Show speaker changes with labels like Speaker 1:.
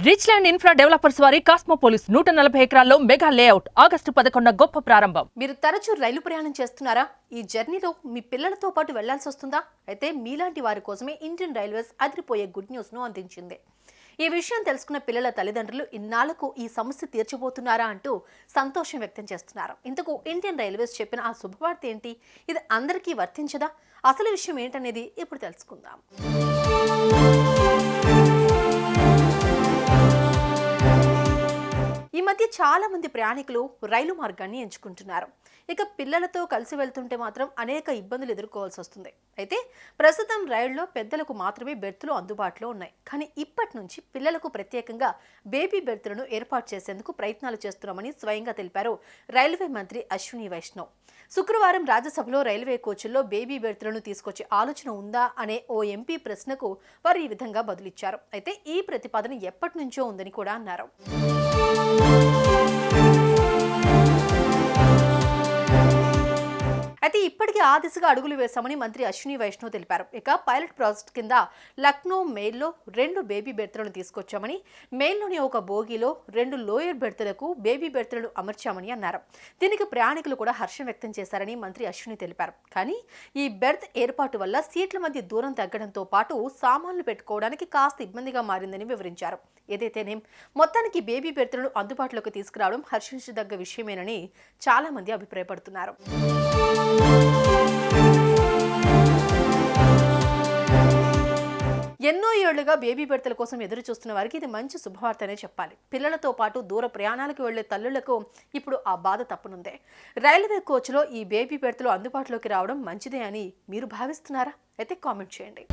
Speaker 1: Rich land infra developers వారి కాస్మోపోలిస్ 140 ఎకరాల్లో mega layout August 11 గొప్ప ప్రారంభం.
Speaker 2: మీరు తరచూ రైలు ప్రయాణం చేస్తున్నారా? ఈ జర్నీలో మీ పిల్లలతో పాటు వెళ్లాల్సి వస్తుందా? అయితే మీలాంటి వారి కోసమే ఇండియన్ రైల్వేస్ అదిరిపోయే గుడ్ న్యూస్ ను అందించింది. ఈ విషయం తెలుసుకున్న పిల్లల తల్లిదండ్రులు ఇన్నాళ్లకు ఈ సమస్య తీర్చబోతున్నారా అంటూ సంతోషం వ్యక్తం చేస్తున్నారు. ఇంతకు ఇండియన్ రైల్వేస్ చెప్పిన ఆ శుభవార్త ఏంటి? ఇది అందరికీ వర్తించదా? అసలు విషయం ఏంటనేది ఇప్పుడు తెలుసుకుందాం. ఈ మధ్య చాలా మంది ప్రయాణికులు రైలు మార్గాన్ని ఎంచుకుంటున్నారు. ఇక పిల్లలతో కలిసి వెళ్తుంటే మాత్రం అనేక ఇబ్బందులు ఎదుర్కోవాల్సి వస్తుంది. అయితే ప్రస్తుతం రైల్లో పెద్దలకు మాత్రమే బెర్తులు అందుబాటులో ఉన్నాయి. కానీ ఇప్పటి నుంచి పిల్లలకు ప్రత్యేకంగా బేబీ బెర్తులను ఏర్పాటు చేసేందుకు ప్రయత్నాలు చేస్తున్నామని స్వయంగా తెలిపారు రైల్వే మంత్రి అశ్విని వైష్ణవ్. శుక్రవారం రాజ్యసభలో రైల్వే కోచ్ల్లో బేబీ బెర్తులను తీసుకొచ్చే ఆలోచన ఉందా అనే ఓ ఎంపీ ప్రశ్నకు వారు ఈ విధంగా బదులిచ్చారు. అయితే ఈ ప్రతిపాదన ఎప్పటి నుంచో ఉందని కూడా అన్నారు. అయితే ఇప్పటికీ ఆ దిశగా అడుగులు వేశామని మంత్రి అశ్విని వైష్ణవ్ తెలిపారు. ఇక పైలట్ ప్రాజెక్ట్ కింద లక్నో మెయిల్లో 2 బేబీ బెర్తులను తీసుకొచ్చామని, మెయిల్లోని ఒక బోగీలో 2 లోయర్ బెర్తులకు బేబీ బెర్తులను అమర్చామని అన్నారు. దీనికి ప్రయాణికులు కూడా హర్షం వ్యక్తం చేశారని మంత్రి అశ్విని తెలిపారు. కానీ ఈ బెర్త్ ఏర్పాటు వల్ల సీట్ల మధ్య దూరం తగ్గడంతో పాటు సామాన్లు పెట్టుకోవడానికి కాస్త ఇబ్బందిగా మారిందని వివరించారు. ఏదైతేనేం మొత్తానికి బేబీ బెర్తులను అందుబాటులోకి తీసుకురావడం హర్షించదగ్గ విషయమేనని చాలా మంది అభిప్రాయపడుతున్నారు. ఎన్నో ఏళ్లుగా బేబీ బెర్తుల కోసం ఎదురు చూస్తున్న వారికి ఇది మంచి శుభవార్తనే చెప్పాలి. పిల్లలతో పాటు దూర ప్రయాణాలకు వెళ్లే తల్లులకు ఇప్పుడు ఆ బాధ తప్పనుందే. రైల్వే కోచ్లో ఈ బేబీ బెర్తులు అందుబాటులోకి రావడం మంచిదే అని మీరు భావిస్తున్నారా? అయితే కామెంట్ చేయండి.